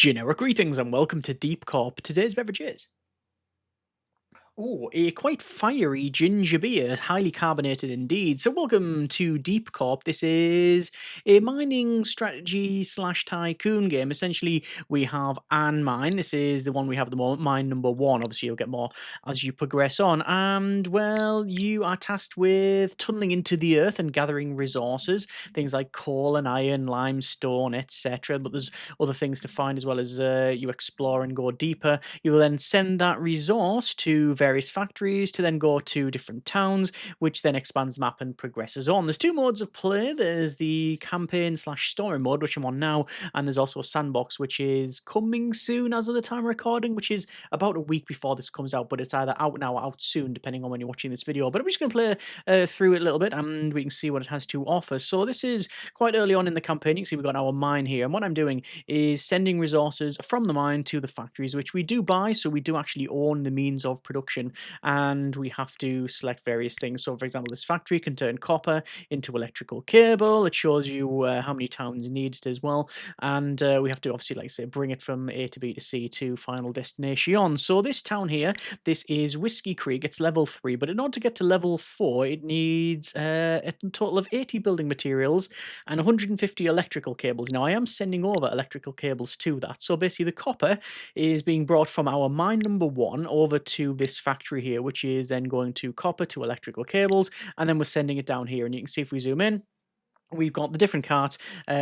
Generic greetings and welcome to Deep Corp. Today's beverage is a quite fiery ginger beer, highly carbonated indeed. So welcome to Deep Corp. This is a mining strategy slash tycoon game. Essentially, we have an mine. This is the one we have at the moment, mine number one. Obviously, you'll get more as you progress on. And well, you are tasked with tunneling into the earth and gathering resources, things like coal and iron, limestone, etc. But there's other things to find as well as you explore and go deeper. You will then send that resource to various factories to then go to different towns, which then expands the map and progresses on. There's two modes of play. There's the campaign slash story mode, which I'm on now, and there's also a sandbox, which is coming soon as of the time of recording, which is about a week before this comes out, but it's either out now or out soon, depending on when you're watching this video. But I'm just going to play through it a little bit, and we can see what it has to offer. So this is quite early on in the campaign. You can see we've got our mine here, and what I'm doing is sending resources from the mine to the factories, which we do buy, so we do actually own the means of production, and we have to select various things. So, for example, this factory can turn copper into electrical cable. It shows you how many towns need it as well, and we have to obviously, like I say, bring it from A to B to C to final destination. So this town here, this is Whiskey Creek. It's level 3, but in order to get to level 4, it needs a total of 80 building materials and 150 electrical cables. Now, I am sending over electrical cables to that. So basically, the copper is being brought from our mine number 1 over to this factory here, which is then going to copper to electrical cables, and then we're sending it down here. And you can see if we zoom in, we've got the different carts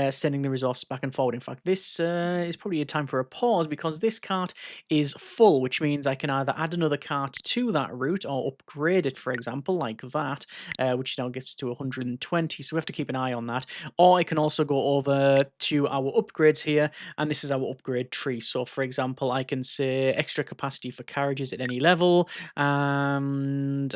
sending the resource back and forward. In fact, this is probably a time for a pause because this cart is full, which means I can either add another cart to that route or upgrade it, for example, like that, which now gets to 120. So we have to keep an eye on that. Or I can also go over to our upgrades here, and this is our upgrade tree. So, for example, I can say extra capacity for carriages at any level, and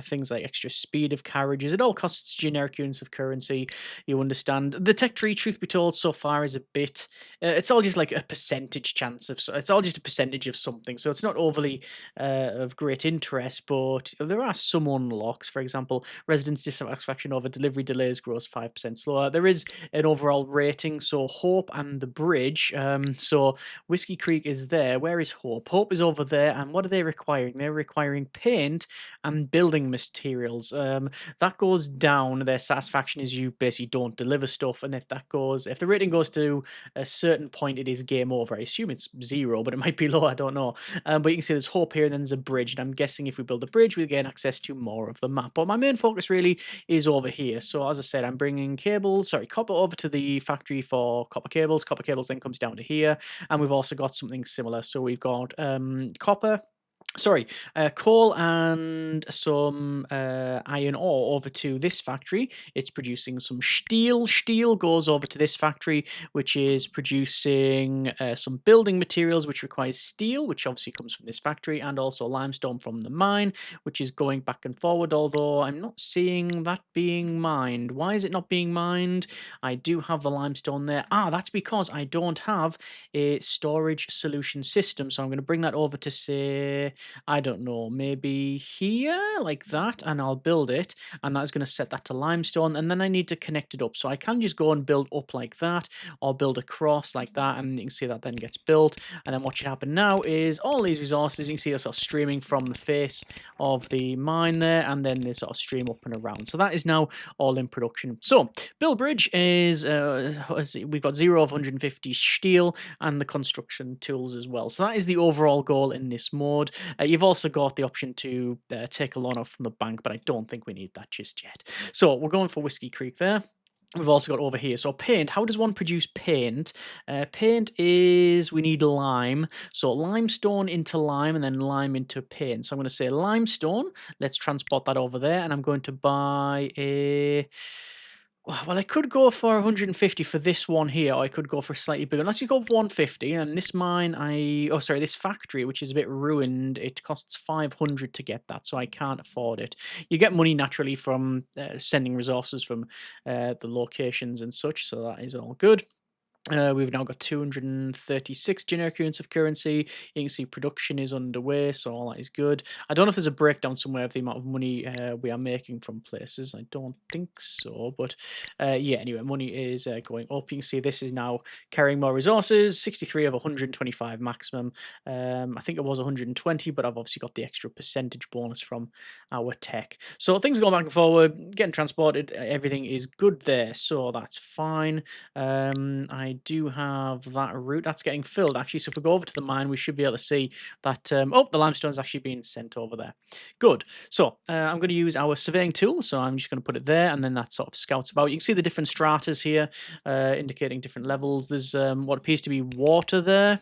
things like extra speed of carriages. It all costs generic units of currency. You understand. The tech tree, truth be told, so far is a bit. It's all just like a percentage chance of. It's all just a percentage of something, so it's not overly of great interest. But there are some unlocks. For example, residents' dissatisfaction over delivery delays grows 5% slower. There is an overall rating. So Hope and the Bridge. So Whiskey Creek is there. Where is Hope? Hope is over there. And what are they requiring? They're requiring paint and building materials. That goes down. Their satisfaction is you basically don't deliver stuff, and if the rating goes to a certain point, it is game over. I assume it's 0, but it might be low. I don't know. But you can see there's Hope here, and then there's a bridge, and I'm guessing if we build a bridge, we'll gain access to more of the map. But my main focus really is over here. So as I said, I'm bringing copper over to the factory for copper cables. Copper cables then comes down to here, and we've also got something similar. So we've got coal and some iron ore over to this factory. It's producing some steel. Steel goes over to this factory, which is producing some building materials, which requires steel, which obviously comes from this factory, and also limestone from the mine, which is going back and forward, although I'm not seeing that being mined. Why is it not being mined? I do have the limestone there. That's because I don't have a storage solution system, so I'm going to bring that over to, say, I don't know, maybe here, like that, and I'll build it, and that's going to set that to limestone, and then I need to connect it up. So I can just go and build up like that, or build across like that, and you can see that then gets built, and then what should happen now is all these resources, you can see are sort of streaming from the face of the mine there, and then they sort of stream up and around. So that is now all in production. So, build bridge is, we've got 0 of 150 steel, and the construction tools as well. So that is the overall goal in this mode. You've also got the option to take a loan out from the bank, but I don't think we need that just yet. So we're going for Whiskey Creek there. We've also got over here. So paint, how does one produce paint? Paint is, we need lime. So limestone into lime and then lime into paint. So I'm going to say limestone. Let's transport that over there. And I'm going to buy a... Well, I could go for 150 for this one here, or I could go for slightly bigger. Let's go for 150. And this mine, this factory, which is a bit ruined, it costs 500 to get that, so I can't afford it. You get money naturally from sending resources from the locations and such, so that is all good. We've now got 236 generic units of currency. You can see production is underway, so all that is good. I don't know if there's a breakdown somewhere of the amount of money we are making from places. I don't think so, but yeah, anyway, money is going up. You can see this is now carrying more resources, 63 of 125 maximum. I think it was 120, but I've obviously got the extra percentage bonus from our tech. So things are going back and forward, getting transported, everything is good there, so that's fine. I do have that route that's getting filled actually. So if we go over to the mine, we should be able to see that. Oh, the limestone's actually being sent over there. Good. So I'm going to use our surveying tool. So I'm just going to put it there, and then that sort of scouts about. You can see the different stratas here, indicating different levels. There's what appears to be water there.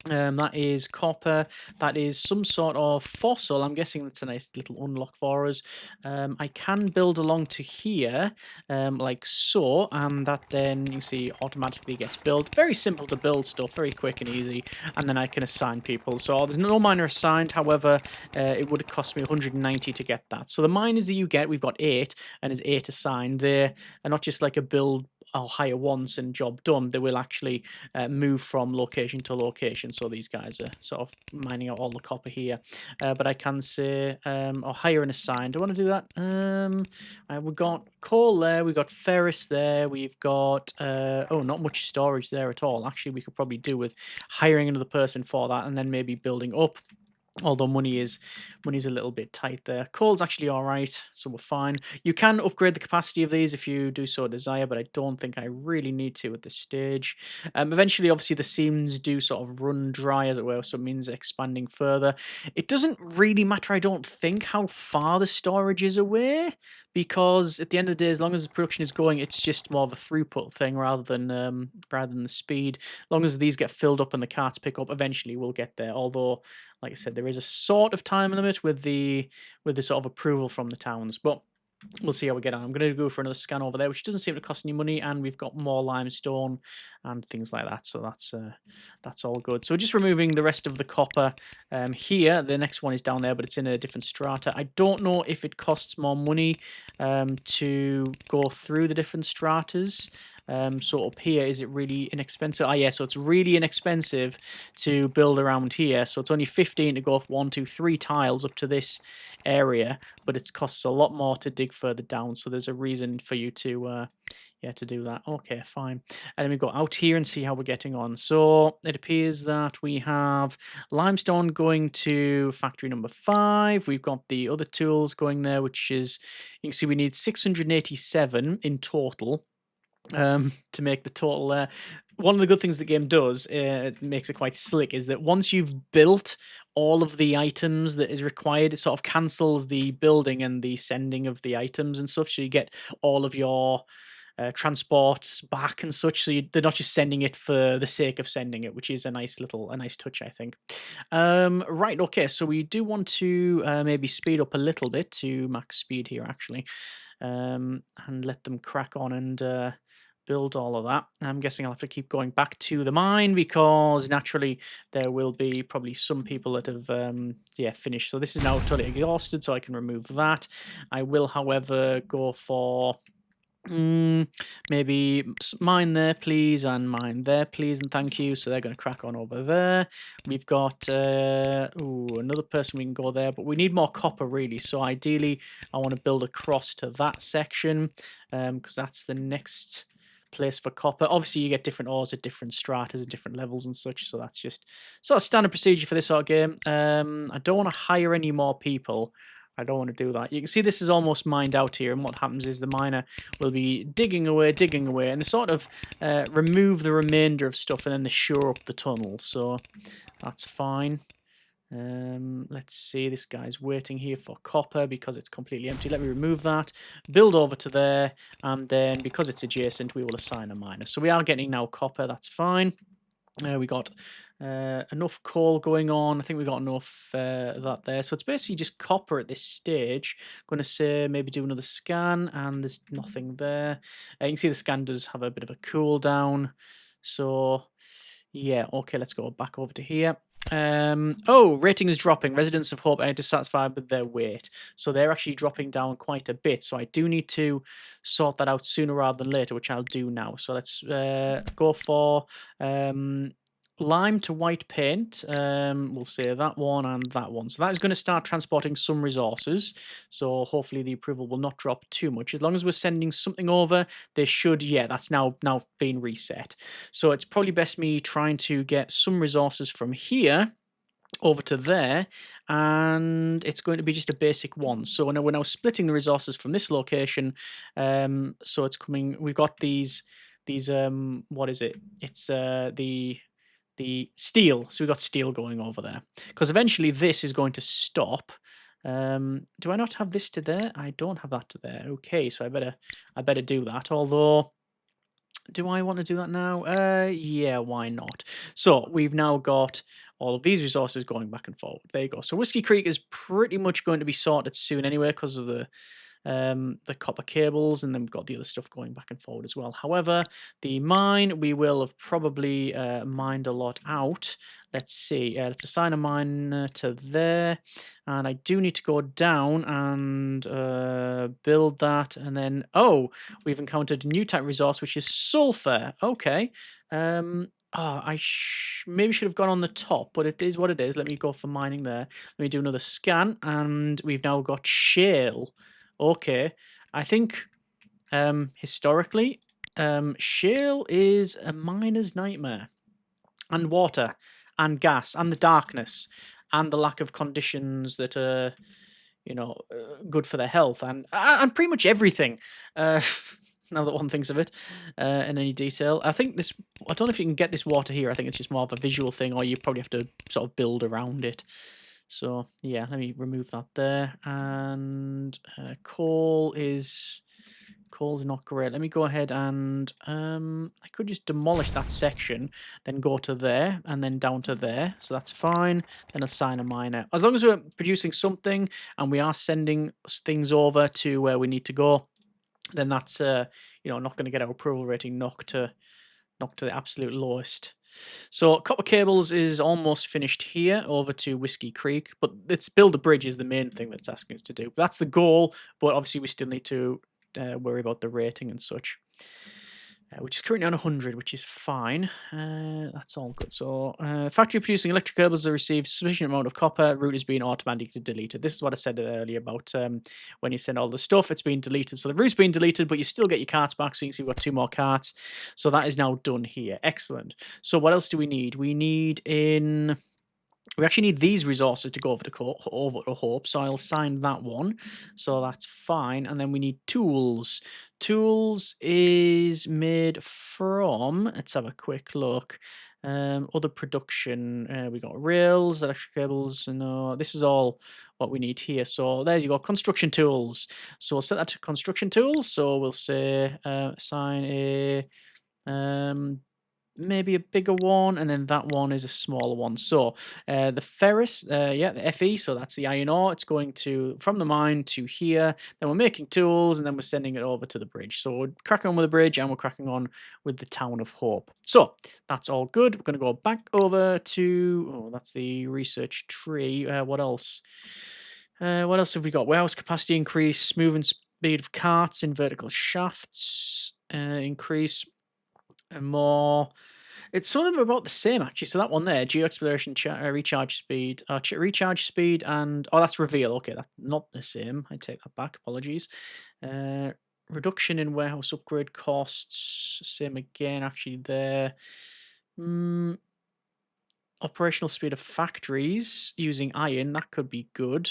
That is copper. That is some sort of fossil. I'm guessing that's a nice little unlock for us. I can build along to here, like so, and that then you see automatically gets built. Very simple to build stuff, very quick and easy. And then I can assign people. So there's no miner assigned. However, it would cost me 190 to get that. So the miners that you get, we've got 8, and there's 8 assigned. They are not just like a build I'll hire once and job done. They will actually move from location to location. So these guys are sort of mining out all the copper here. But I can say, or hire and assign. Do I want to do that? We've got coal there. We've got ferrous there. We've got, oh, not much storage there at all. Actually, we could probably do with hiring another person for that and then maybe building up. Although money's a little bit tight there. Coal's actually all right, so we're fine. You can upgrade the capacity of these if you do so desire, but I don't think I really need to at this stage. Eventually, obviously, the seams do sort of run dry, as it were, so it means expanding further. It doesn't really matter, I don't think, how far the storage is away, because at the end of the day, as long as the production is going, it's just more of a throughput thing rather than the speed. As long as these get filled up and the carts pick up, eventually we'll get there. Although, like I said, there is a sort of time limit with the sort of approval from the towns, but we'll see how we get on. I'm going to go for another scan over there, which doesn't seem to cost any money, and we've got more limestone and things like that, so that's all good. So we're just removing the rest of the copper here. The next one is down there, but it's in a different strata. I don't know if it costs more money to go through the different stratas. So up here, is it really inexpensive? Ah, yeah, so it's really inexpensive to build around here. So it's only 15 to go off 1, 2, 3 tiles up to this area, but it costs a lot more to dig further down. So there's a reason for you to to do that. Okay, fine. And then we go out here and see how we're getting on. So it appears that we have limestone going to factory number 5. We've got the other tools going there, which is, you can see we need 687 in total to make the total there. One of the good things the game does, it makes it quite slick, is that once you've built all of the items that is required, it sort of cancels the building and the sending of the items and stuff. So you get all of your transports back and such. So they're not just sending it for the sake of sending it, which is a nice touch, I think. Right, okay. So we do want to maybe speed up a little bit to max speed here, actually, and let them crack on and build all of that. I'm guessing I'll have to keep going back to the mine because naturally there will be probably some people that have finished. So this is now totally exhausted, so I can remove that. I will, however, go for maybe mine there, please, and mine there, please, and thank you. So they're going to crack on over there. We've got another person we can go there, but we need more copper, really. So ideally, I want to build across to that section because that's the next place for copper. Obviously, you get different ores at different stratas and different levels and such, so that's just sort of standard procedure for this sort of game. I don't want to hire any more people. I don't want to do that. You can see this is almost mined out here, and what happens is the miner will be digging away, and they sort of remove the remainder of stuff, and then they shore up the tunnel, so that's fine. Let's see, this guy's waiting here for copper because it's completely empty. Let me remove that, build over to there, and then because it's adjacent, we will assign a miner. So we are getting now copper, that's fine. We got enough coal going on. I think we got enough that there. So it's basically just copper at this stage. I'm going to say maybe do another scan, and there's nothing there. You can see the scan does have a bit of a cooldown. So yeah, okay, let's go back over to here. Oh, rating is dropping. Residents of Hope are dissatisfied with their weight. So they're actually dropping down quite a bit. So I do need to sort that out sooner rather than later, which I'll do now. So let's go for lime to white paint. We'll say that one and that one. So that is going to start transporting some resources. So hopefully the approval will not drop too much. As long as we're sending something over, they should, yeah, that's now been reset. So it's probably best me trying to get some resources from here over to there, and it's going to be just a basic one. So we're now splitting the resources from this location. So it's coming. We've got these what is it? It's the steel. So we've got steel going over there because eventually this is going to stop. Do I not have this to there? I don't have that to there. Okay, so I better do that. Although, do I want to do that now? Yeah, why not? So we've now got all of these resources going back and forward. There you go. So Whiskey Creek is pretty much going to be sorted soon anyway because of the copper cables, and then we've got the other stuff going back and forward as well. However, the mine, we will have probably mined a lot out. Let's see. Let's assign a mine to there, and I do need to go down and build that, and then we've encountered a new type of resource, which is sulfur. Okay. I maybe should have gone on the top, but it is what it is. Let me go for mining there. Let me do another scan, and we've now got shale. Okay, I think historically, shale is a miner's nightmare, and water, and gas, and the darkness, and the lack of conditions that are, good for their health, and pretty much everything. Now that one thinks of it, in any detail, I think this. I don't know if you can get this water here. I think it's just more of a visual thing, or you probably have to sort of build around it. So yeah, let me remove that there. And coal's not great. Let me go ahead and I could just demolish that section, then go to there and then down to there. So that's fine. Then assign a miner. As long as we're producing something and we are sending things over to where we need to go, then that's not going to get our approval rating knocked to the absolute lowest. So copper cables is almost finished here over to Whiskey Creek, but it's build a bridge is the main thing that's asking us to do. That's the goal, but obviously we still need to worry about the rating and such, which is currently on 100, which is fine. That's all good. So factory producing electric cables have received sufficient amount of copper. Route is being automatically deleted. This is what I said earlier about when you send all the stuff, it's being deleted. So the route's been deleted, but you still get your carts back. So you can see we've got 2 more carts. So that is now done here. Excellent. So what else do we need? We actually need these resources to go over to Hope, so I'll sign that one. So that's fine. And then we need tools. Tools is made from, let's have a quick look. Other production, we got rails, electric cables, no, this is all what we need here. So there you go, construction tools. So we'll set that to construction tools. So we'll say assign a maybe a bigger one, and then that one is a smaller one. So the ferrous, the Fe, so that's the iron ore. It's going from the mine to here. Then we're making tools, and then we're sending it over to the bridge. So we're cracking on with the bridge, and we're cracking on with the town of Hope. So that's all good. We're going to go back over to, that's the research tree. What else? What else have we got? Warehouse capacity increase, moving speed of carts in vertical shafts, increase. And more. It's some of them are about the same actually. So that one there, geo exploration, recharge speed, and that's reveal. Okay, that's not the same. I take that back. Apologies. Reduction in warehouse upgrade costs, same again. Actually, there. Operational speed of factories using iron, that could be good.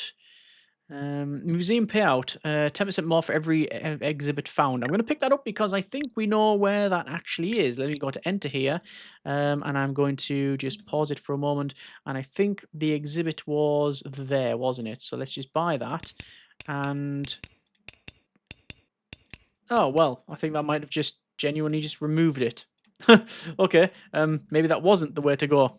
Museum payout, 10% more for every exhibit found. I'm going to pick that up because I think we know where that actually is. Let me go to enter here, and I'm going to just pause it for a moment. And I think the exhibit was there, wasn't it? So let's just buy that. And oh well, I think that might have just genuinely just removed it. Okay, maybe that wasn't the way to go.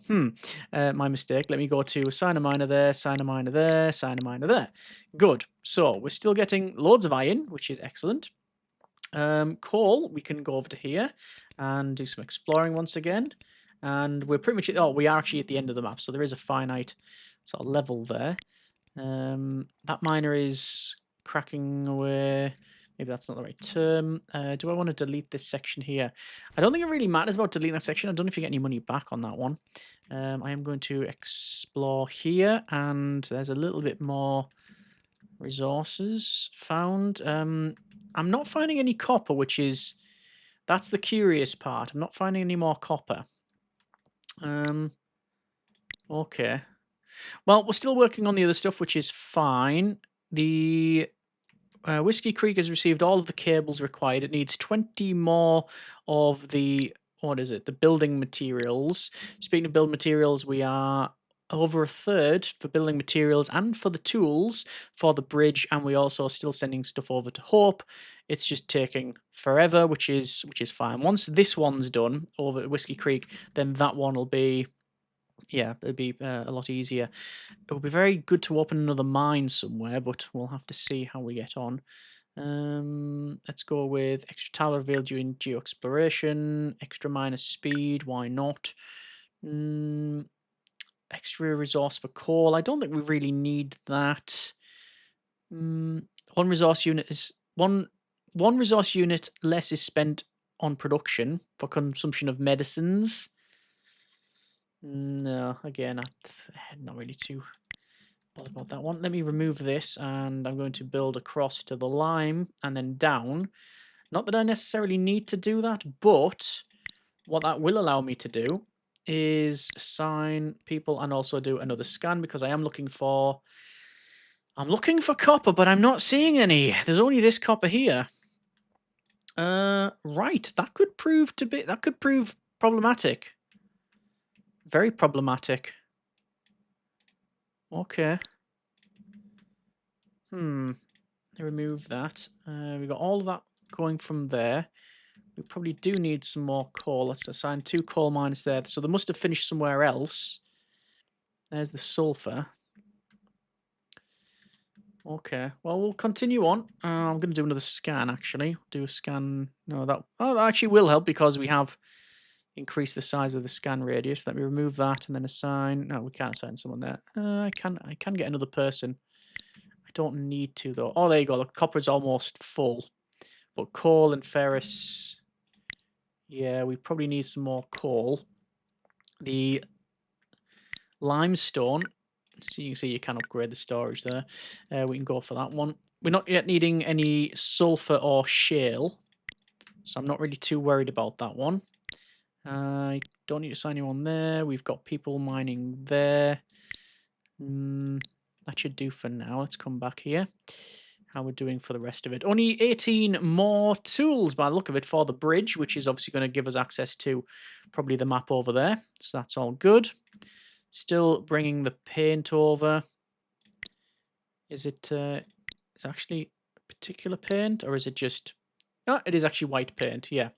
My mistake. Let me go to assign a miner there, assign a miner there, assign a miner there. Good. So we're still getting loads of iron, which is excellent. Coal, we can go over to here and do some exploring once again. And we're pretty much... Oh, we are actually at the end of the map, so there is a finite sort of level there. That miner is cracking away. Maybe that's not the right term. Do I want to delete this section here? I don't think it really matters about deleting that section. I don't know if you get any money back on that one. I am going to explore here, and there's a little bit more resources found. I'm not finding any copper, which is... That's the curious part. I'm not finding any more copper. Okay. Well, we're still working on the other stuff, which is fine. The Whiskey Creek has received all of the cables required. It needs 20 more of the... What is it? The building materials. Speaking of build materials, we are over a third for building materials and for the tools for the bridge, and we also are still sending stuff over to Hope. It's just taking forever, which is fine. Once this one's done over at Whiskey Creek, then that one will be... Yeah, it'd be a lot easier. It would be very good to open another mine somewhere, but we'll have to see how we get on. Let's go with extra talent revealed during geo-exploration, extra miner speed, why not? Extra resource for coal. I don't think we really need that. One resource unit less is spent on production for consumption of medicines. No, again, I'm not really too bothered about that one. Let me remove this, and I'm going to build across to the lime and then down. Not that I necessarily need to do that, but what that will allow me to do is assign people and also do another scan, because I am looking for... I'm looking for copper, but I'm not seeing any. There's only this copper here. Right, that could prove problematic. Very problematic. Okay. Remove that. We got all of that going from there. We probably do need some more coal. Let's assign 2 coal mines there. So they must have finished somewhere else. There's the sulfur. Okay. Well, we'll continue on. I'm going to do another scan, actually. Do a scan. No, that actually will help, because we have... increase the size of the scan radius. Let me remove that and then assign... No, we can't assign someone there. I can get another person. I don't need to, though. Oh, there you go. The copper is almost full. But coal and ferrous... Yeah, we probably need some more coal. The limestone... So you can see you can upgrade the storage there. We can go for that one. We're not yet needing any sulfur or shale. So I'm not really too worried about that one. I don't need to assign anyone there. We've got people mining there. That should do for now. Let's come back here. How we're doing for the rest of it. Only 18 more tools by the look of it for the bridge, which is obviously going to give us access to probably the map over there. So that's all good. Still bringing the paint over. Is it is actually a particular paint, or is it just... Oh, it is actually white paint, yeah.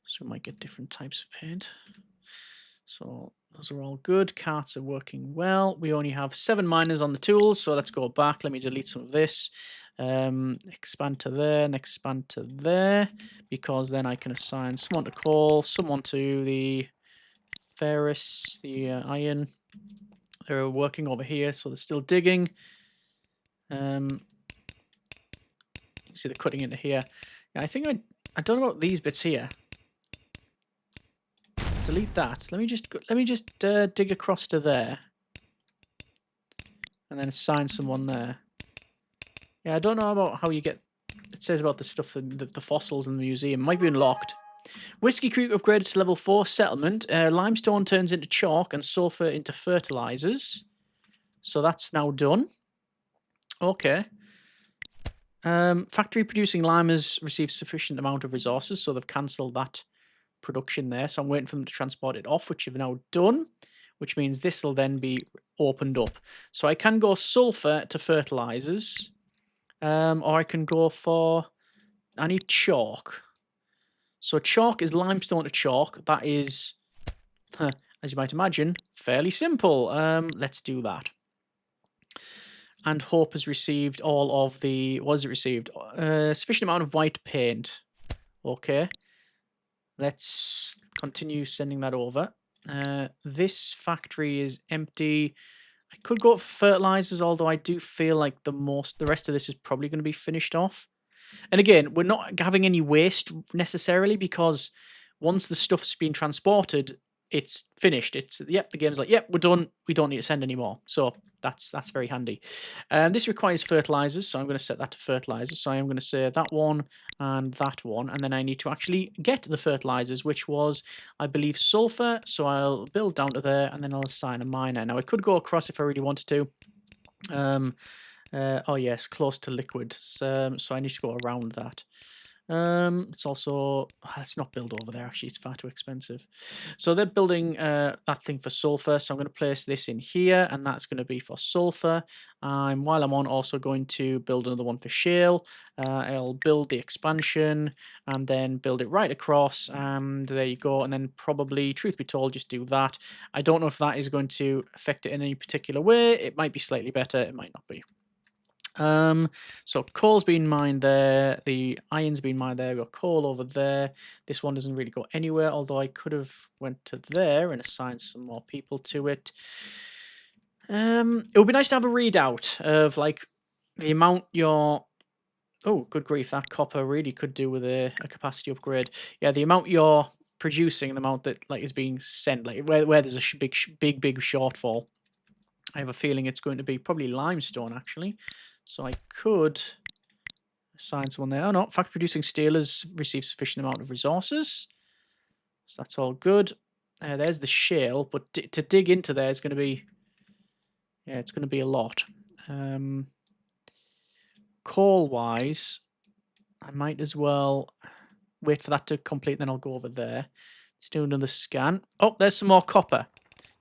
So we might get different types of paint. So those are all good. Carts are working well. We only have 7 miners on the tools, so let's go back. Let me delete some of this. Expand to there and expand to there, because then I can assign someone to coal, someone to the ferrous, the iron. They're working over here, so they're still digging. You can see they're cutting into here. Yeah, I think I don't know about these bits here. Delete that. Let me just dig across to there, and then assign someone there. Yeah, I don't know about how you get... It says about the stuff, the fossils in the museum. Might be unlocked. Whiskey Creek upgraded to level 4 settlement. Limestone turns into chalk and sulfur into fertilizers. So that's now done. Okay. Factory producing lime has received sufficient amount of resources, so they've cancelled that production there. So I'm waiting for them to transport it off, which they've now done, which means this will then be opened up. So I can go sulfur to fertilizers, or I can go for... I need chalk. So chalk is limestone to chalk. That is, as you might imagine, fairly simple. Let's do that. And Hope has received all of the... What has it received? Sufficient amount of white paint. Okay. Let's continue sending that over. This factory is empty. I could go for fertilizers, although I do feel like the rest of this is probably going to be finished off. And again, we're not having any waste necessarily because once the stuff's been transported, it's finished. It's yep, the game's like, yep, we're done. We don't need to send any more. So that's very handy. This requires fertilizers, so I'm going to set that to fertilizers. So I am going to say that one and that one, and then I need to actually get the fertilizers, which was, I believe, sulfur. So I'll build down to there, and then I'll assign a miner. Now I could go across if I really wanted to. Oh yes, close to liquid. So I need to go around that. It's also let's not build over there. Actually, it's far too expensive. So they're building that thing for sulfur. So I'm going to place this in here, and that's going to be for sulfur. And while I'm on, also going to build another one for shale. I'll build the expansion and then build it right across. And there you go. And then probably, truth be told, just do that. I don't know if that is going to affect it in any particular way. It might be slightly better. It might not be. So coal's been mined there, the iron's been mined there, we've got coal over there. This one doesn't really go anywhere, although I could have went to there and assigned some more people to it. It would be nice to have a readout of like the amount you're oh good grief, that copper really could do with a capacity upgrade. Yeah, the amount you're producing and the amount that like is being sent, like where there's a big shortfall. I have a feeling it's going to be probably limestone actually. So I could assign someone there. Oh no, factory producing steel has received sufficient amount of resources. So that's all good. There's the shale, but to dig into there is going to be, yeah, it's going to be a lot. Coal-wise, I might as well wait for that to complete, then I'll go over there. Let's do another scan. Oh, there's some more copper.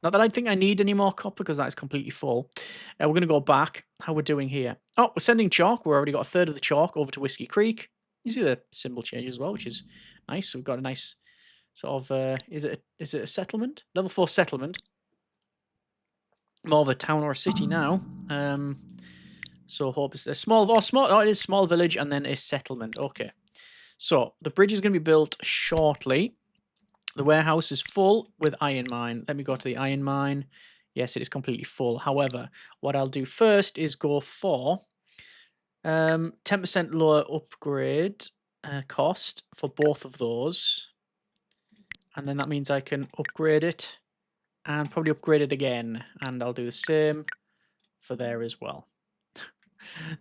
Not that I think I need any more copper because that is completely full. We're going to go back. How we're doing here. Oh, we're sending chalk. We've already got a third of the chalk over to Whiskey Creek. You see the symbol change as well, which is nice. So we've got a nice sort of, is it a settlement? Level 4 settlement. More of a town or a city now. So hope it's a small, oh, it is small village and then a settlement. Okay. So the bridge is going to be built shortly. The warehouse is full with iron mine. Let me go to the iron mine. Yes, it is completely full. However, what I'll do first is go for 10% lower upgrade cost for both of those. And then that means I can upgrade it and probably upgrade it again. And I'll do the same for there as well.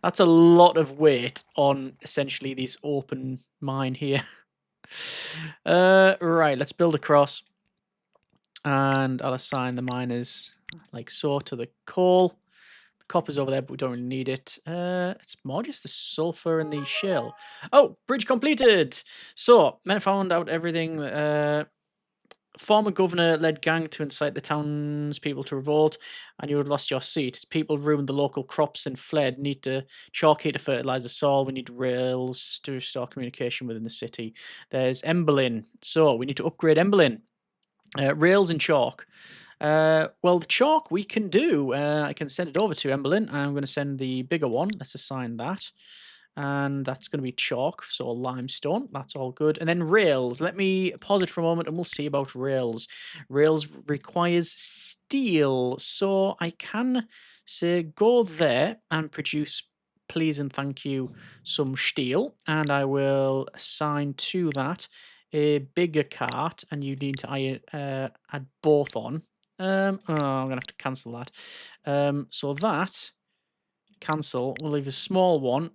That's a lot of weight on essentially this open mine here. Right, let's build across. And I'll assign the miners like so to the coal. The copper's over there, but we don't really need it. It's more just the sulfur and the shale. Oh, bridge completed! So, men found out everything. Former governor led gang to incite the townspeople to revolt, and you had lost your seat. People ruined the local crops and fled. Need to chalk here to fertilize the soil. We need rails to restore communication within the city. There's Emberlin. So we need to upgrade Emberlin. Rails and chalk. Well, the chalk we can do. I can send it over to Emberlin. I'm going to send the bigger one. Let's assign that. And that's going to be chalk, so limestone. That's all good. And then rails. Let me pause it for a moment and we'll see about rails. Rails requires steel. So I can say go there and produce, please and thank you, some steel. And I will assign to that a bigger cart. And you need to add both on. I'm going to have to cancel that. So that, cancel. We'll leave a small one.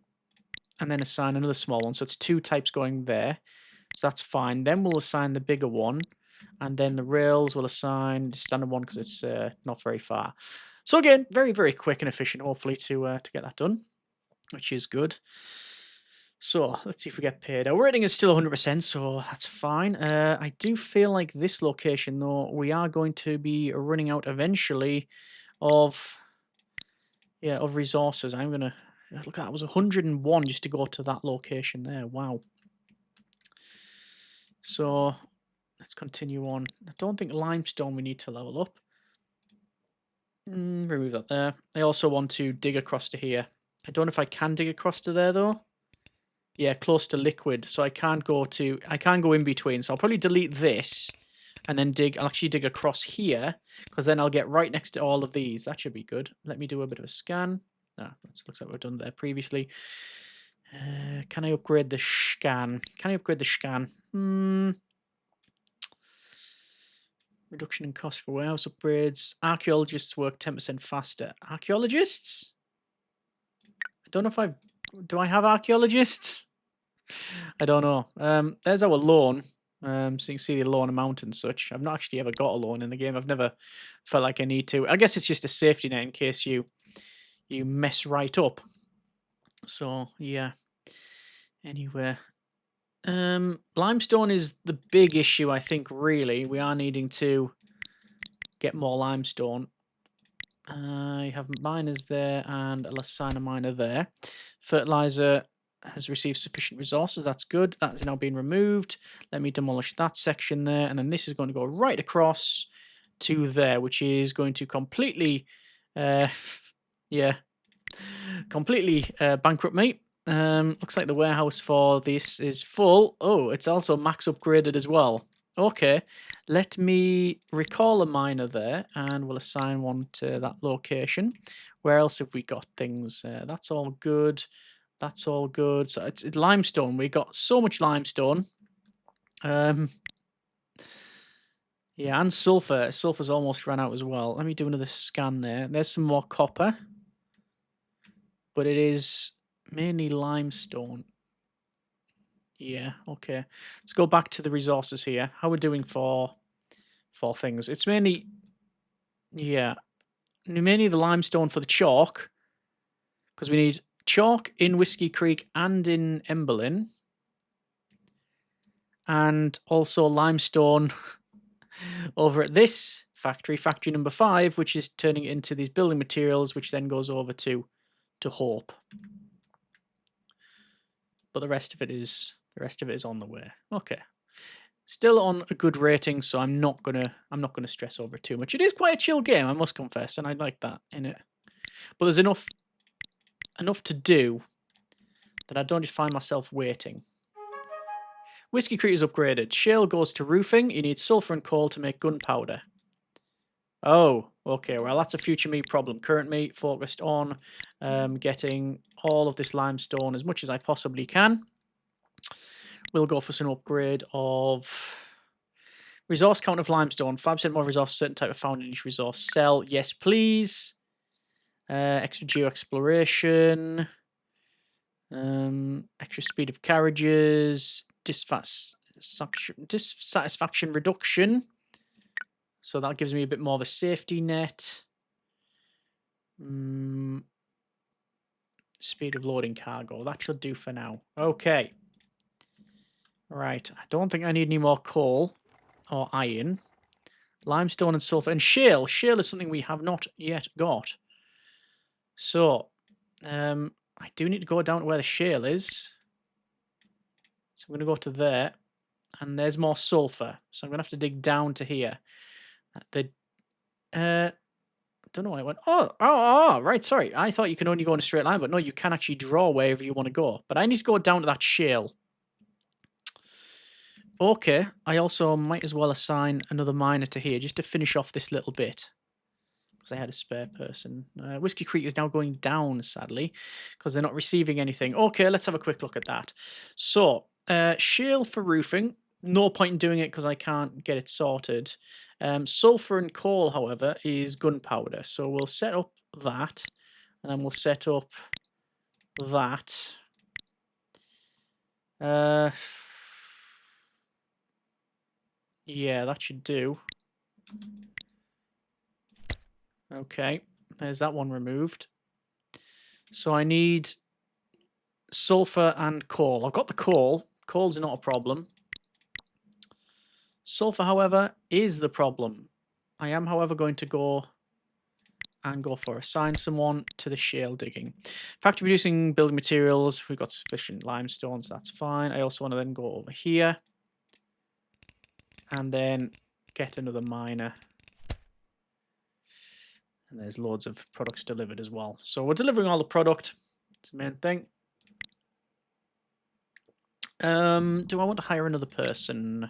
And then assign another small one. So it's 2 types going there. So that's fine. Then we'll assign the bigger one. And then the rails will assign the standard one because it's not very far. So again, very, very quick and efficient, hopefully, to get that done, which is good. So let's see if we get paid. Our rating is still 100%, so that's fine. I do feel like this location, though, we are going to be running out eventually of resources. I'm going to... Look at that, it was 101 just to go to that location there. Wow. So let's continue on. I don't think limestone we need to level up. Remove that there. I also want to dig across to here. I don't know if I can dig across to there though. Yeah, close to liquid. So I can't go in between. So I'll probably delete this and then dig. I'll actually dig across here, because then I'll get right next to all of these. That should be good. Let me do a bit of a scan. Ah, that looks like we've done there previously. Can I upgrade the scan? Can I upgrade the scan? Reduction in cost for warehouse upgrades. Archaeologists work 10% faster. Archaeologists? I don't know if do I have archaeologists? I don't know. There's our loan. So you can see the loan amount and such. I've not actually ever got a loan in the game. I've never felt like I need to. I guess it's just a safety net in case you mess right up. So yeah. Anyway. Limestone is the big issue, I think, really. We are needing to get more limestone. I have miners there and a Lasana miner there. Fertilizer has received sufficient resources. That's good. That is now being removed. Let me demolish that section there. And then this is going to go right across to there, which is going to completely, yeah, completely bankrupt me. Looks like the warehouse for this is full. Oh, it's also max upgraded as well. Okay, let me recall a miner there, and we'll assign one to that location. Where else have we got things? That's all good. That's all good. So it's limestone. We got so much limestone. Yeah, and sulfur. Sulfur's almost run out as well. Let me do another scan there. There's some more copper, but it is mainly limestone. Yeah, okay. Let's go back to the resources here. How we're doing for things. It's mainly, yeah, mainly the limestone for the chalk, because we need chalk in Whiskey Creek and in Emberlyn, and also limestone over at this factory number 5, which is turning it into these building materials, which then goes over to Hope. But the rest of it is on the way. Okay. Still on a good rating, so I'm not gonna stress over it too much. It is quite a chill game, I must confess, and I like that in it. But there's enough to do that I don't just find myself waiting. Whiskey Creek is upgraded. Shale goes to roofing. You need sulfur and coal to make gunpowder. Oh, okay. Well, that's a future me problem. Current me focused on getting all of this limestone as much as I possibly can. We'll go for some upgrade of resource count of limestone. 5% more resource, certain type of found in each resource. Sell, yes, please. Extra geo exploration. Extra speed of carriages. Dissatisfaction reduction. So that gives me a bit more of a safety net. Speed of loading cargo. That should do for now. Okay. Right. I don't think I need any more coal or iron. Limestone and sulfur. And shale. Shale is something we have not yet got. So, I do need to go down to where the shale is. So I'm going to go to there. And there's more sulfur. So I'm going to have to dig down to here. Don't know why I went. Oh, right. Sorry. I thought you can only go in a straight line, but no, you can actually draw wherever you want to go. But I need to go down to that shale. Okay, I also might as well assign another miner to here just to finish off this little bit. Because I had a spare person. Whiskey Creek is now going down, sadly, because they're not receiving anything. Okay, let's have a quick look at that. So, shale for roofing. No point in doing it because I can't get it sorted. Sulfur and coal, however, is gunpowder. So we'll set up that. And then we'll set up that. Yeah, that should do. Okay, there's that one removed. So I need sulfur and coal. I've got the coal. Coal's not a problem. Sulfur, however, is the problem. I am, however, going to go for assign someone to the shale digging. Factory producing building materials. We've got sufficient limestone, so that's fine. I also want to then go over here. And then get another miner. And there's loads of products delivered as well. So we're delivering all the product. It's the main thing. Do I want to hire another person?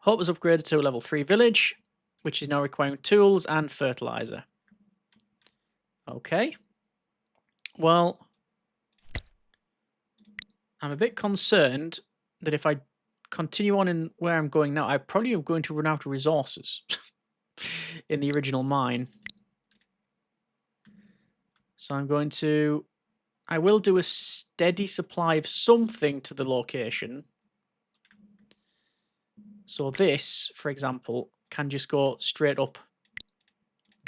Hope was upgraded to a level 3 village, which is now requiring tools and fertilizer. Okay. Well, I'm a bit concerned that if I continue on in where I'm going now, I probably am going to run out of resources in the original mine. So I will do a steady supply of something to the location. So this, for example, can just go straight up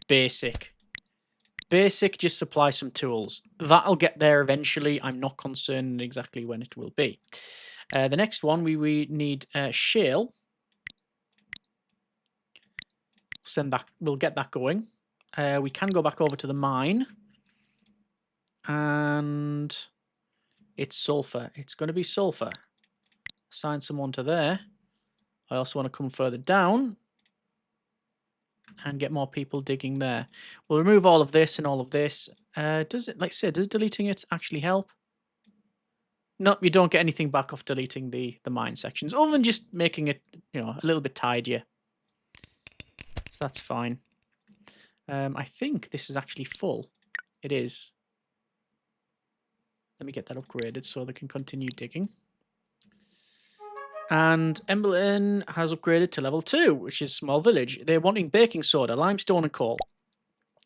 basic. Basic, just supply some tools. That'll get there eventually. I'm not concerned exactly when it will be. The next one, we need shale. We'll get that going. We can go back over to the mine. And it's sulfur. It's going to be sulfur. Assign someone to there. I also want to come further down and get more people digging there. We'll remove all of this and all of this. Does it, like I said, does deleting it actually help? Nope, you don't get anything back off deleting the mine sections, other than just making it, a little bit tidier. So that's fine. I think this is actually full. It is. Let me get that upgraded so they can continue digging. And Emberlin has upgraded to level 2, which is small village. They're wanting baking soda, limestone, and coal.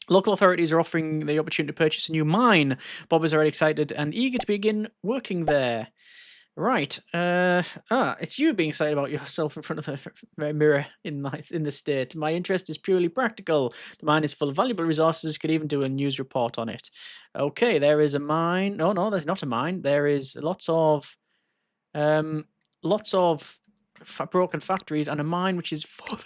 Local authorities are offering the opportunity to purchase a new mine. Bob is already excited and eager to begin working there. Right. It's you being excited about yourself in front of the mirror in the state. My interest is purely practical. The mine is full of valuable resources. Could even do a news report on it. Okay, there is a mine. No, there's not a mine. There is lots of broken factories and a mine which is full.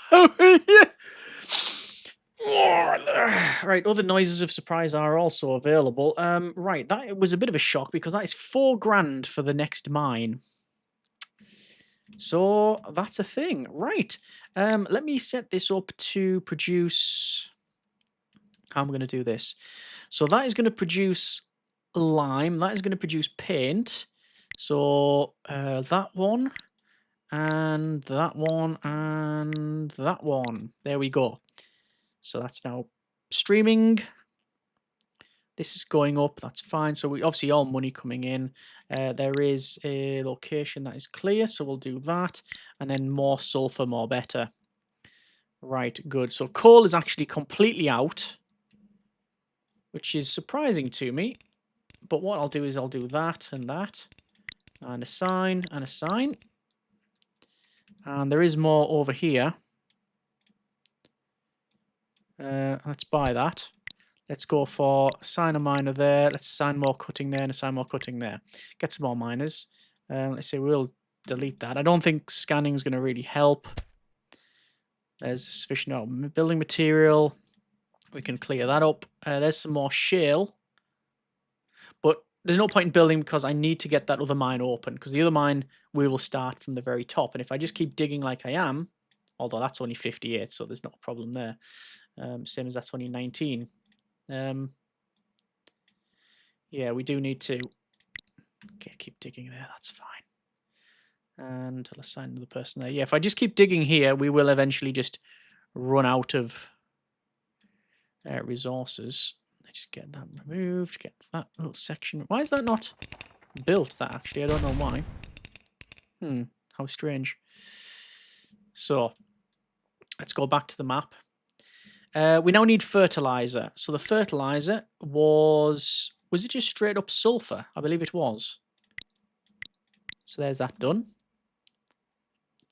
Right, other noises of surprise are also available. Right, that was a bit of a shock because that is $4,000 for the next mine. So that's a thing. Right, let me set this up to produce. How am I going to do this? So that is going to produce lime. That is going to produce paint. So that one, and that one, and that one. There we go. So that's now streaming. This is going up. That's fine. So we obviously all money coming in. There is a location that is clear, so we'll do that. And then more sulfur, more better. Right, good. So coal is actually completely out, which is surprising to me. But what I'll do is I'll do that and that. And assign and assign. And there is more over here. Let's buy that. Let's go for assign a miner there. Let's assign more cutting there and assign more cutting there. Get some more miners. Let's say we'll delete that. I don't think scanning is going to really help. There's sufficient building material. We can clear that up. There's some more shale. But there's no point in building because I need to get that other mine open. Because the other mine, we will start from the very top. And if I just keep digging like I am, although that's only 58, so there's not a problem there. Same as that's only 19. Yeah, we do need to keep digging there. That's fine. And I'll assign another person there. Yeah, if I just keep digging here, we will eventually just run out of resources. Let's get that removed. Get that little section. Why is that not built? That actually, I don't know why. How strange. So let's go back to the map. We now need fertilizer. So the fertilizer was it just straight up sulfur? I believe it was. So there's that done.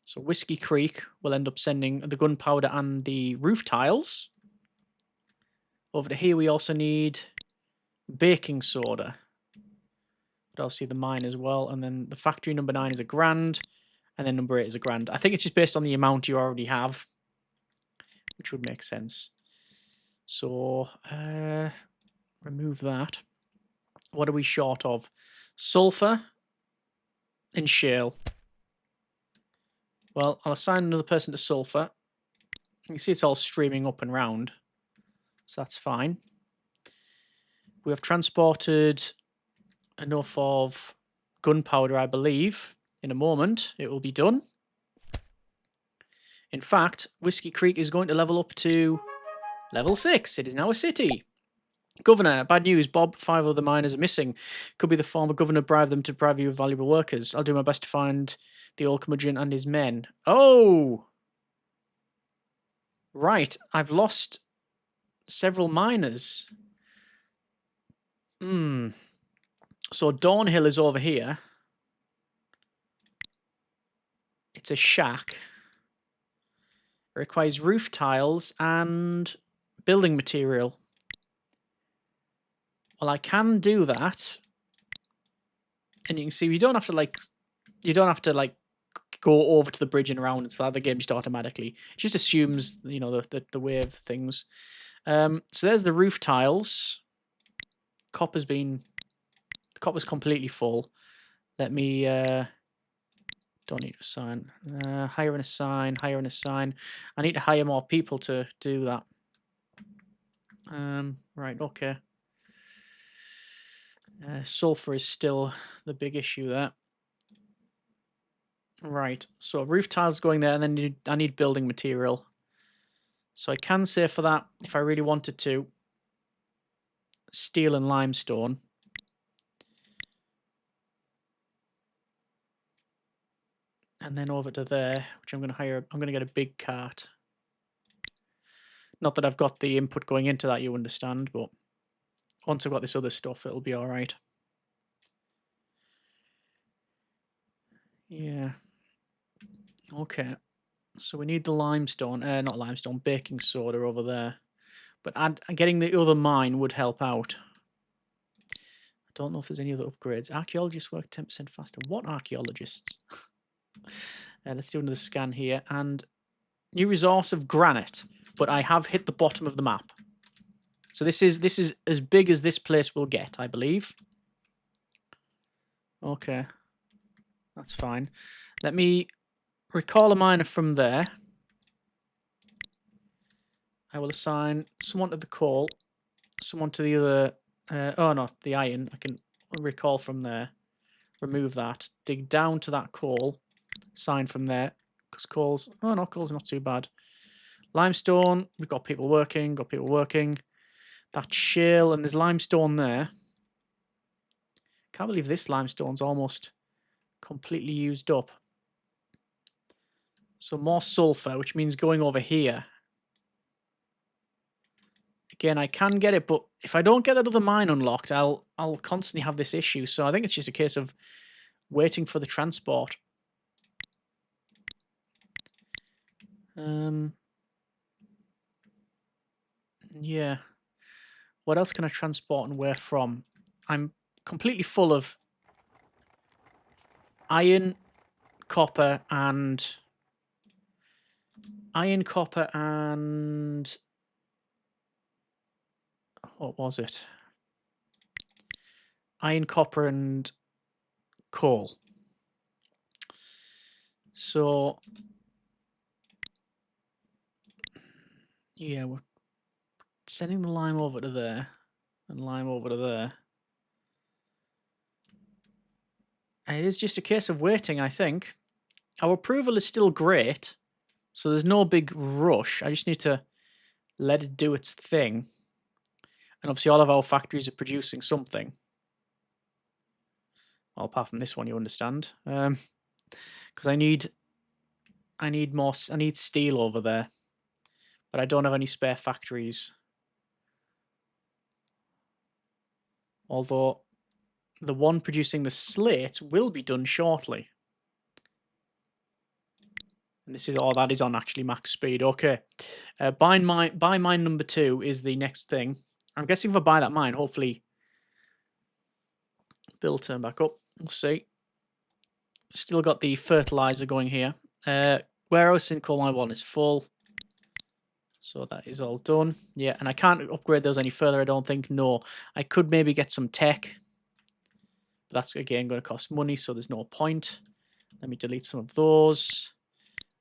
So Whiskey Creek will end up sending the gunpowder and the roof tiles. Over to here we also need baking soda. But obviously the mine as well. And then the factory number 9 is $1,000. And then number 8 is $1,000. I think it's just based on the amount you already have, which would make sense. So remove that. What are we short of? Sulfur and shale. Well, I'll assign another person to sulfur. You can see it's all streaming up and round. So that's fine. We have transported enough of gunpowder, I believe. In a moment, it will be done. In fact, Whiskey Creek is going to level up to level 6. It is now a city. Governor, bad news. Bob, 5 other miners are missing. Could be the former governor bribed them to deprive you of valuable workers. I'll do my best to find the old curmudgeon and his men. Oh! Right, I've lost several miners. So Dawnhill is over here. It's a shack. It requires roof tiles and building material. Well, I can do that. And you can see you don't have to go over to the bridge and around and stuff. The game just automatically. It just assumes, you know, the way of things. So there's the roof tiles. The copper's completely full. Let me don't need to assign. Hire and assign, hire and assign. I need to hire more people to do that. Right, okay. Sulfur is still the big issue there. Right, so roof tiles going there, and then I need building material. So I can say for that, if I really wanted to, steel and limestone. And then over to there, which I'm going to hire. I'm going to get a big cart. Not that I've got the input going into that, you understand, but once I've got this other stuff, it'll be all right. Yeah. Okay. So we need the limestone, not limestone, baking soda over there. But getting the other mine would help out. I don't know if there's any other upgrades. Archaeologists work 10% faster. What archaeologists? Let's do another scan here. And new resource of granite. But I have hit the bottom of the map. So this is as big as this place will get, I believe. Okay. That's fine. Let me recall a miner from there. I will assign someone to the coal, someone to the other... oh, no, the iron. I can recall from there. Remove that. Dig down to that coal. Sign from there. Because coal's... Oh, no, coal's not too bad. Limestone. We've got people working. That's shale, and there's limestone there. Can't believe this limestone's almost completely used up. So more sulfur, which means going over here. Again, I can get it, but if I don't get that other mine unlocked, I'll constantly have this issue. So I think it's just a case of waiting for the transport. Yeah. What else can I transport and where from? I'm completely full of iron, copper, and... What was it? Iron, copper, and coal. So... Yeah, we're sending the lime over to there. And lime over to there. And it is just a case of waiting, I think. Our approval is still great. So there's no big rush. I just need to let it do its thing. And obviously all of our factories are producing something. Well, apart from this one, you understand. Because I need steel over there. But I don't have any spare factories. Although the one producing the slate will be done shortly. And this is all that is on actually max speed. Okay. Buy mine number 2 is the next thing. I'm guessing if I buy that mine, hopefully bill turn back up. We'll see. Still got the fertilizer going here. Warehouse in coal mine 1 is full. So that is all done. Yeah, and I can't upgrade those any further, I don't think. No. I could maybe get some tech. But that's, again, going to cost money, so there's no point. Let me delete some of those.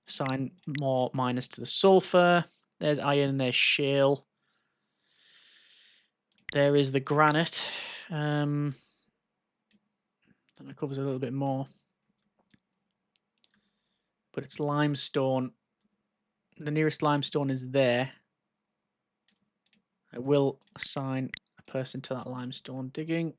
Assign more miners to the sulfur. There's iron, there's shale. There is the granite. And it covers a little bit more. But it's limestone the nearest limestone is there. I will assign a person to that limestone digging.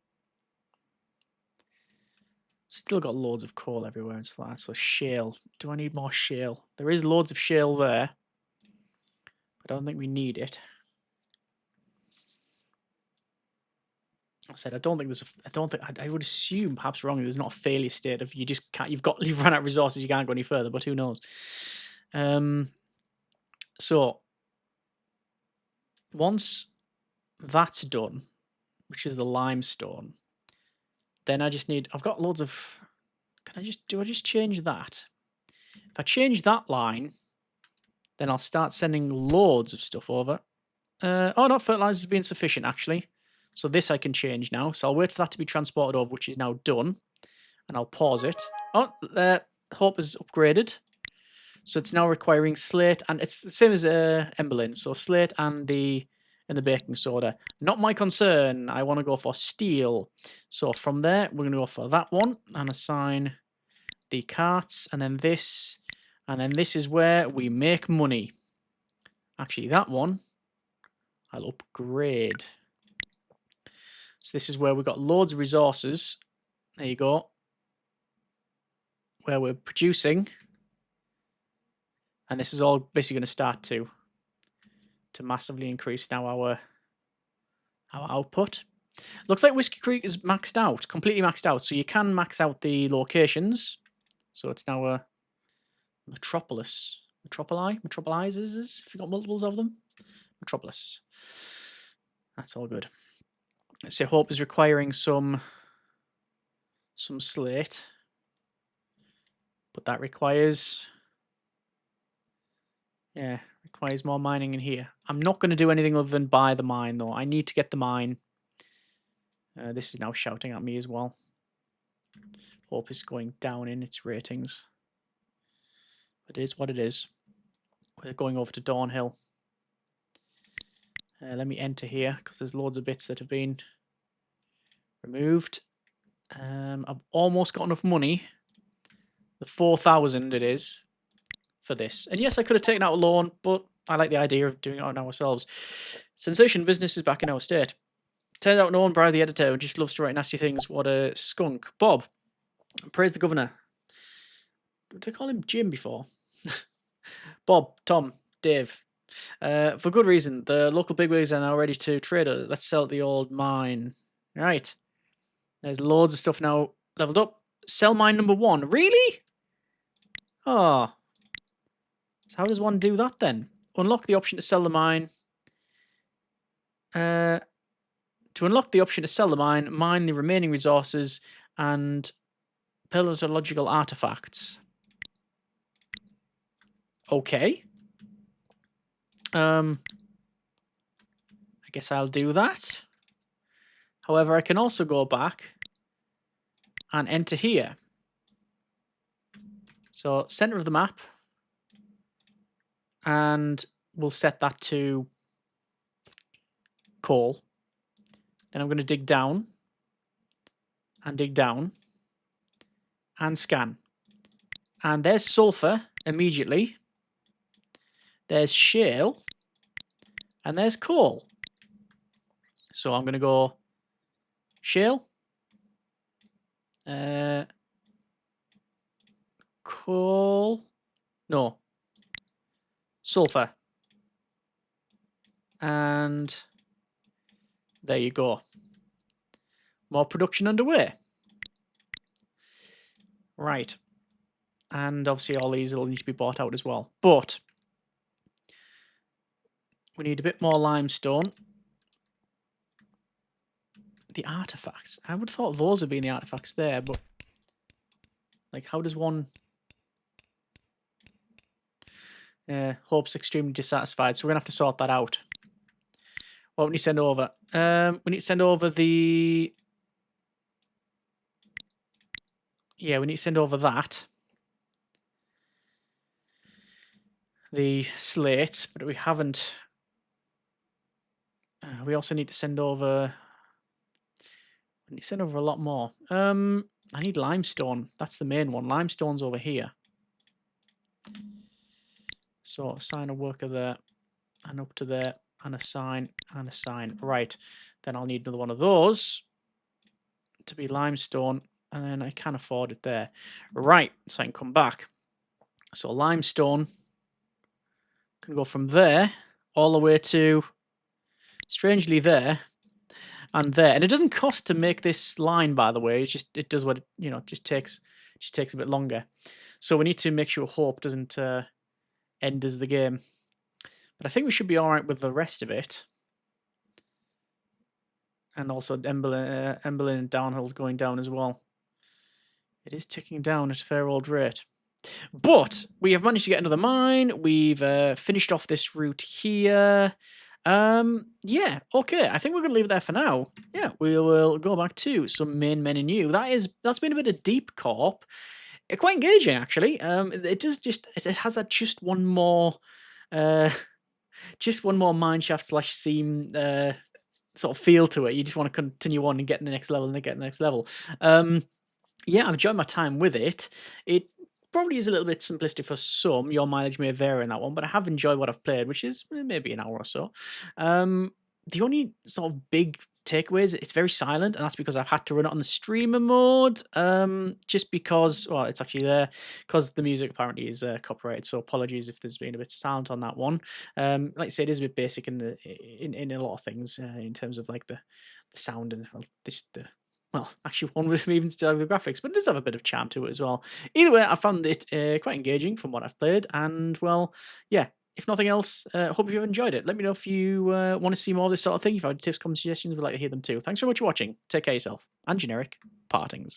Still got loads of coal everywhere and stuff like that. So shale. Do I need more shale? There is loads of shale there. I don't think we need it. I said I don't think there's a. I don't think I would assume, perhaps wrongly, there's not a failure state of you just can't. You've run out of resources. You can't go any further. But who knows? So once that's done, which is the limestone, then I just need. I've got loads of. Do I just change that? If I change that line, then I'll start sending loads of stuff over. Oh, no, fertilizer's being sufficient, actually. So this I can change now. So I'll wait for that to be transported over, which is now done. And I'll pause it. Oh, Hope is upgraded. So it's now requiring slate, and it's the same as Emberlin. So slate and the baking soda. Not my concern. I want to go for steel. So from there, we're going to go for that one and assign the carts, and then this. And then this is where we make money. Actually, that one, I'll upgrade. So this is where we've got loads of resources. There you go. Where we're producing. And this is all basically going to start to massively increase now our output. Looks like Whiskey Creek is maxed out, completely maxed out. So you can max out the locations. So it's now a metropolis. Metropolizes, if you've got multiples of them. Metropolis. That's all good. Let's say Hope is requiring some slate. But that requires more mining in here. I'm not going to do anything other than buy the mine, though. I need to get the mine. This is now shouting at me as well. Hope is going down in its ratings. But it is what it is. We're going over to Dawnhill. Let me enter here, because there's loads of bits that have been removed. I've almost got enough money. The 4,000 it is for this. And yes, I could have taken out a loan, but I like the idea of doing it on ourselves. Sensation business is back in our state. Turns out no one bribed the editor who just loves to write nasty things. What a skunk. Bob, praise the governor. Did I call him Jim before? Bob, Tom, Dave. For good reason. The local bigwigs are now ready to trade. Let's sell at the old mine. Right. There's loads of stuff now leveled up. Sell mine number 1. Really? Oh. So how does one do that then? Unlock the option to sell the mine. To unlock the option to sell the mine the remaining resources and paleontological artifacts. Okay. I guess I'll do that. However, I can also go back and enter here. So, center of the map. And we'll set that to coal. Then I'm going to dig down. And dig down. And scan. And there's sulfur immediately. There's shale. And there's coal. So I'm going to go shale. Coal. No. Sulfur. And there you go. More production underway. Right. And obviously all these will need to be bought out as well. But we need a bit more limestone. The artifacts. I would have thought those would be in the artifacts there, but like how does one... Hope's extremely dissatisfied, so we're going to have to sort that out. What we need to send over? We need to send over the... Yeah, we need to send over that. The slate, but we haven't... we also need to send over... We need to send over a lot more. I need limestone. That's the main one. Limestone's over here. So assign a worker there, and up to there, and assign, and assign. Right, then I'll need another one of those to be limestone, and then I can afford it there. Right, so I can come back. So limestone can go from there all the way to, strangely, there and there. And it doesn't cost to make this line, by the way. It's just, it does what it, it just takes a bit longer. So we need to make sure hope doesn't end as the game. But I think we should be all right with the rest of it. And also Emberlin and Downhill's going down as well. It is ticking down at a fair old rate. But we have managed to get another mine. We've finished off this route here. Yeah, okay. I think we're going to leave it there for now. Yeah, we will go back to some main menu. That's been a bit of Deep Corp. Quite engaging, actually. It does it has that just one more mineshaft / seam sort of feel to it. You just want to continue on and get the next level and get the next level. Yeah, I've enjoyed my time with it. It probably is a little bit simplistic for some. Your mileage may vary in that one, but I have enjoyed what I've played, which is maybe an hour or so. The only sort of big takeaways, it's very silent, and that's because I've had to run it on the streamer mode. Just because, well, it's actually there because the music apparently is copyrighted. So apologies if there's been a bit silent on that one. Like I said, it is a bit basic in a lot of things in terms of like the sound and well, actually, one with even still have the graphics, but it does have a bit of charm to it as well. Either way, I found it quite engaging from what I've played, and well, yeah. If nothing else, hope you've enjoyed it. Let me know if you want to see more of this sort of thing. If you have tips, comments, suggestions, we'd like to hear them too. Thanks so much for watching. Take care of yourself. And generic partings.